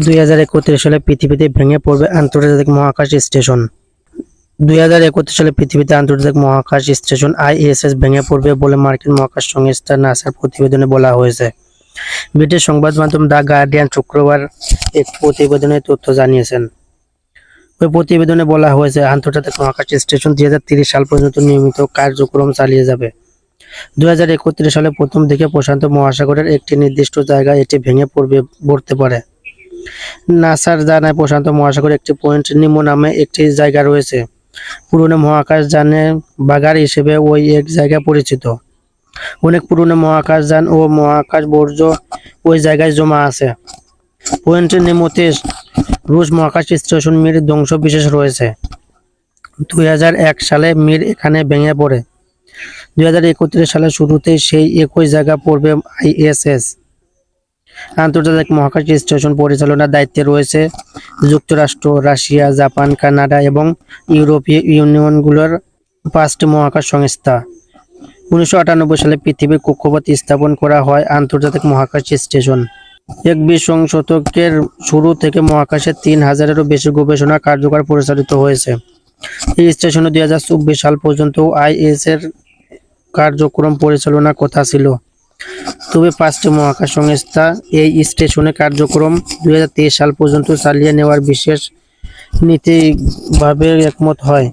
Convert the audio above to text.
2031 সালে পৃথিবীতে ভেঙে পড়বে আন্তর্জাতিক মহাকাশ স্টেশন। 2031 সালে পৃথিবীতে আন্তর্জাতিক মহাকাশ স্টেশন আইএসএস ভেঙে পড়বে বলে মার্কিন মহাকাশ সংস্থা নাসার প্রতিবেদনে বলা হয়েছে। ব্রিটিশ সংবাদ মাধ্যম দ্য গার্ডিয়ান শুক্রবার এক প্রতিবেদনে তথ্য জানিয়েছেন। ওই প্রতিবেদনে বলা হয়েছে, আন্তর্জাতিক মহাকাশ স্টেশন 2030 সাল পর্যন্ত নিয়মিত কার্যক্রম চালিয়ে যাবে। 2031 সালে প্রথম দিকে প্রশান্ত মহাসাগরের একটি নির্দিষ্ট জায়গায় এটি ভেঙে পড়তে পারে। নাসার জানায়, প্রশান্ত মহাসাগরে একটি পয়েন্ট নিমো নামে একটি জায়গা রয়েছে। পুরনো মহাকাশ যানের বাগার হিসেবে ওই এক জায়গা পরিচিত। অনেক পুরনো মহাকাশ যান ও মহাকাশ বর্জ্য ওই জায়গায় জমা আছে। পয়েন্ট নিমোতে রুশ মহাকাশ স্টেশন মির ধ্বংসবিশেষ রয়েছে। 2001 সালে মির এখানে ভেঙে পড়ে। 2031 সালের শুরুতেই সেই একই জায়গা পড়বে আইএসএস। আন্তর্জাতিক মহাকাশ স্টেশন পরিচালনার দায়িত্বে রয়েছে যুক্তরাষ্ট্র, রাশিয়া, জাপান, কানাডা এবং ইউরোপীয় ইউনিয়নগুলোর 5টি মহাকাশ সংস্থা। 1998 সালে পৃথিবীর কক্ষপথে স্থাপন করা হয় আন্তর্জাতিক মহাকাশ স্টেশন। 21 শতকের শুরু থেকে মহাকাশে 3000-এরও বেশি গবেষণা কার্যক্রম পরিচালিত হয়েছে। এই স্টেশনে 2024 সাল পর্যন্ত আইএস এর কার্যক্রম পরিচালনার কথা ছিল। তবে 5টি মহাকাশ সংস্থা এই স্টেশনে কার্যক্রম 2023 সাল পর্যন্ত চালিয়ে নেওয়ার বিশেষ নীতিভাবে একমত হয়।